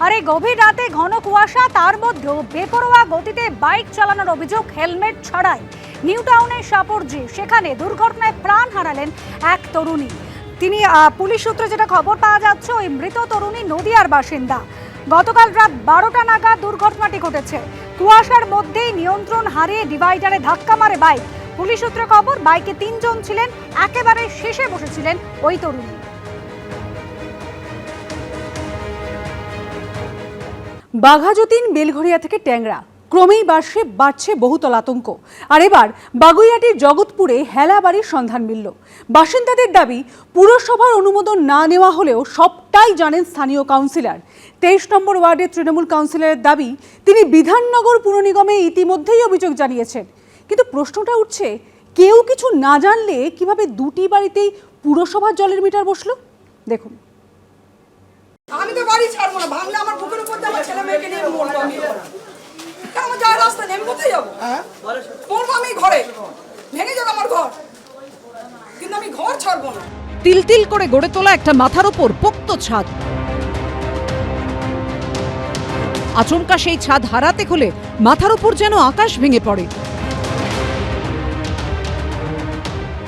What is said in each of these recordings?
আর এই গভীর রাতে ঘন কুয়াশা, তার মধ্যেও বেপরোয়া গতিতে বাইক চালানোর অভিযোগ হেলমেট ছাড়াই। নিউ টাউনের সাপরজি, সেখানে দুর্ঘটনায় প্রাণ হারালেন এক তরুণী। তিনি পুলিশ সূত্রে যেটা খবর পাওয়া যাচ্ছে, ওই মৃত তরুণী নদিয়ার বাসিন্দা। গতকাল রাত 12টা নাগাদ দুর্ঘটনাটি ঘটেছে। কুয়াশার মধ্যেই নিয়ন্ত্রণ হারিয়ে ডিভাইডারে ধাক্কা মারে বাইক। পুলিশ সূত্রে খবর, বাইকে 3 জন ছিলেন, একেবারে শেষে বসেছিলেন ওই তরুণী। বাঘাযতীন বেলঘরিয়া থেকে ট্যাংরা, ক্রমেই বাড়ছে বহুতল আতঙ্ক। আর এবার বাগুইআটির জগৎপুরে হেলাবাড়ির সন্ধান মিলল। বাসিন্দাদের দাবি, পুরসভার অনুমোদন না নেওয়া হলেও সবটাই জানেন স্থানীয় কাউন্সিলর। 23 নম্বর ওয়ার্ডের তৃণমূল কাউন্সিলরের দাবি, তিনি বিধাননগর পুর নিগমে ইতিমধ্যেই অভিযোগ জানিয়েছেন। কিন্তু প্রশ্নটা উঠছে, কেউ কিছু না জানলে কিভাবে দুটি বাড়িতেই পুরসভার জলের মিটার বসলো? দেখুন। আমি তো বাড়ি ছাড়বো না, ভাঙলে আমার বুকের উপর দিয়ে আমার ছেলে মেয়েকে নিয়ে মরবো। আমি আমার যাওয়ার রাস্তা নেই, আমি কোথায় যাবো? মরবো আমি ঘরে, ভেঙে যাবে আমার ঘর, কিন্তু আমি ঘর ছাড়বো না। তিল তিল করে গড়ে তোলা একটা মাথার উপর পোক্ত ছাদ, আচমকা সেই ছাদ হারাতে হলে মাথার উপর যেন আকাশ ভেঙে পড়ে।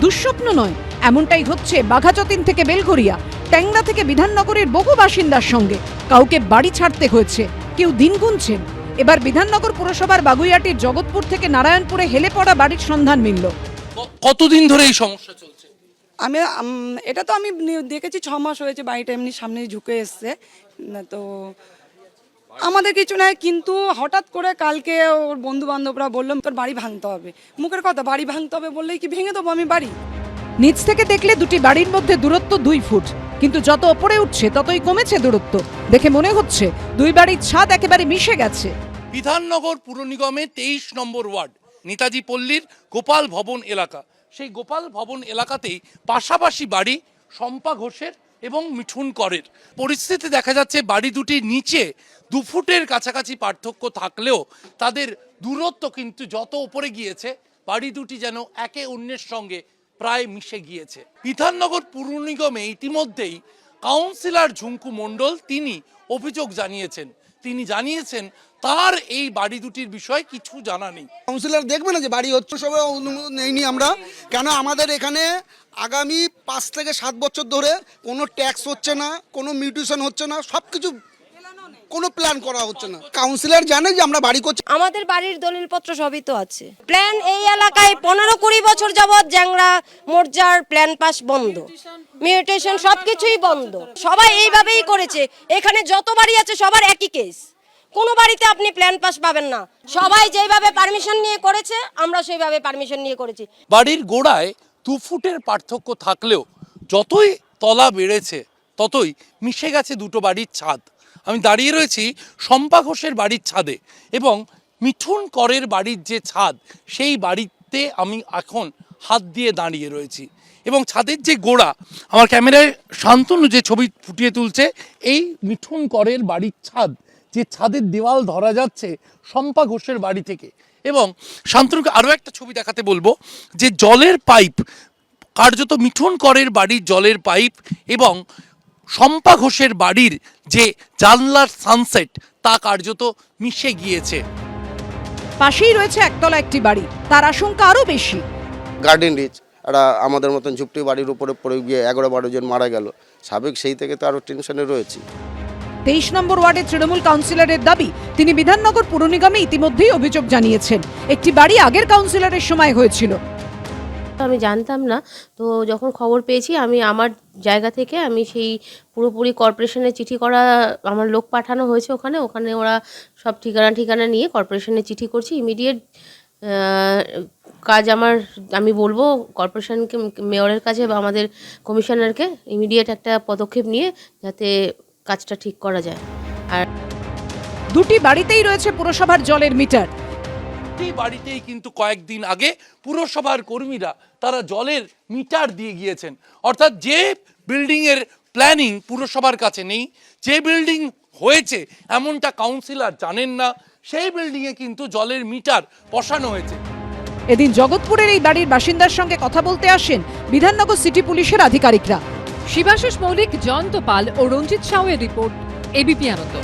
দুঃস্বপ্ন নয়, এমনটাই হচ্ছে বাঘাযতীন থেকে বেলঘরিয়া, ট্যাংরা থেকে বিধাননগরের বহু বাসিন্দার সঙ্গে। কাউকে বাড়ি ছাড়তে হয়েছে, কেউ দিন গুনছেন। এবার বিধাননগর পুরসভার বাগুইআটির জগৎপুর থেকে নারায়ণপুরে হেলে পড়া বাড়ির সন্ধান মিলল। কতদিন ধরে এই সমস্যা চলছে? এটা তো আমি দেখেছি 6 মাস হয়েছে, বাড়িটা এমনি সামনে ঝুঁকে এসছে না, তো আমাদের কিছু নাই। কিন্তু হঠাৎ করে কালকে ওর বন্ধু বান্ধবরা বললাম তোর বাড়ি ভাঙতে হবে। মুখের কথা, বাড়ি ভাঙতে হবে বললেই কি ভেঙে দেবো আমি বাড়ি? নিচ থেকে দেখলে দুটি বাড়ির মধ্যে দূরত্ব 2 ফুট, কিন্তু যত ওপরে উঠছে ততই কমেছে দূরত্ব। দেখে মনে হচ্ছে দুই বাড়ির ছাদ একেবারে মিশে গেছে। বিধাননগর পুর নিগমে 23 নম্বর ওয়ার্ড নেতাজি পল্লীর গোপাল ভবন এলাকা। সেই গোপাল ভবন এলাকাতেই পাশাপাশি বাড়ি শম্পা ঘোষের এবং মিঠুন করের। পরিস্থিতি দেখা যাচ্ছে বাড়ি দুটির নিচে 2 ফুটের কাছাকাছি পার্থক্য থাকলেও তাদের দূরত্ব কিন্তু যত উপরে গিয়েছে, বাড়ি দুটি যেন একে অন্যের সঙ্গে প্রায় মিশে গিয়েছে। বিধাননগর পুর নিগমে ইতিমধ্যেই কাউন্সিলর ঝুঙ্কু মণ্ডল তিনি অভিযোগ জানিয়েছেন। তিনি জানিয়েছেন তার এই বাড়ি দুটির বিষয়ে কিছু জানা নেই। কাউন্সিলর দেখবে না যে বাড়ি হচ্ছে, সবাই অনুমোদন নেইনি আমরা। কেন আমাদের এখানে আগামী 5 থেকে 7 বছর ধরে কোনো ট্যাক্স হচ্ছে না, কোনো মিউটেশন হচ্ছে না, সব কিছু কোনো প্ল্যান করা হচ্ছে না। কাউন্সিলর জানে যে আমরা বাড়ি করছি, আমাদের বাড়ির দলিলপত্র সবই তো আছে। প্ল্যান এই এলাকায় 15-20 বছর যাবৎ জ্যাংরা মোর্জার প্ল্যান পাস বন্ধ, মিউটেশন সবকিছুই বন্ধ। সবাই এইভাবেই করেছে। এখানে যত বাড়ি আছে সবার একই কেস, কোনো বাড়িতে আপনি প্ল্যান পাস পাবেন না। সবাই যেভাবে পারমিশন নিয়ে করেছে, আমরা সেইভাবে পারমিশন নিয়ে করেছি। বাড়ির গোড়ায় 2 ফুটের পার্থক্য থাকলেও যতই তলা বেড়েছে ততই মিশে গেছে দুটো বাড়ির ছাদ। আমি দাঁড়িয়ে রয়েছি শম্পা ঘোষের বাড়ির ছাদে, এবং মিঠুন করের বাড়ির যে ছাদ, সেই বাড়িতে আমি এখন হাত দিয়ে দাঁড়িয়ে রয়েছি। এবং ছাদের যে গোড়া, আমার ক্যামেরায় শান্তনু যে ছবি ফুটিয়ে তুলছে, এই মিঠুন করের বাড়ির ছাদ, যে ছাদের দেওয়াল ধরা যাচ্ছে শম্পা ঘোষের বাড়ি থেকে। এবং শান্তনুকে আরও একটা ছবি দেখাতে বলবো, যে জলের পাইপ কার্যত মিঠুন করের বাড়ির জলের পাইপ এবং শম্পা ঘোষের বাড়ির যে জানলার সানসেট, তা কার্যত মিশে গিয়েছে। পাশেই রয়েছে একতলা একটি বাড়ি, তার আশঙ্কা আরো বেশি। গার্ডেন রিচ একটা আমাদের মতন ঝুপটি বাড়ির উপরে পড়ে গিয়ে 11-12 জন মারা গেল। সাবেক সেই থেকে তো আরও টেনশনে রয়েছি। 23 নম্বর ওয়ার্ডের তৃণমূল কাউন্সিলরের দাবি, তিনি বিধাননগর পুর নিগমে ইতিমধ্যেই অভিযোগ জানিয়েছেন। একটি বাড়ি আগের কাউন্সিলরের সময় হয়েছিল। আমি জানতাম না, তো যখন খবর পেয়েছি আমি আমার জায়গা থেকে আমি সেই পুরোপুরি কর্পোরেশনে চিঠি করা, আমার লোক পাঠানো হয়েছে ওখানে ওরা সব ঠিকানা নিয়ে কর্পোরেশনে চিঠি করছি। ইমিডিয়েট কাজ আমি বলবো কর্পোরেশনকে, মেয়রের কাছে বা আমাদের কমিশনারকে ইমিডিয়েট একটা পদক্ষেপ নিয়ে যাতে কাজটা ঠিক করা যায়। আর দুটি বাড়িতেই রয়েছে পুরসভার জলের মিটার। এই বাড়িতেই কিন্তু কয়েকদিন আগে পুরসভার কর্মীরা তারা জলের মিটার দিয়ে গিয়েছেন। অর্থাৎ যে বিল্ডিংয়ের প্ল্যানিং পুরসভার কাছে নেই, যে বিল্ডিং হয়েছে এমনটা কাউন্সিলর জানেন না, সেই বিল্ডিংয়ে কিন্তু জলের মিটার বসানো হয়েছে। এদিন জগৎপুরের এই বাড়ির বাসিন্দার সঙ্গে কথা বলতে আসেন বিধাননগর সিটি পুলিশের আধিকারিকরা। শিবাশিস মৌলিক, জয়ন্ত পাল ও রঞ্জিত সাউয়ের রিপোর্ট, এবিপি আনন্দ।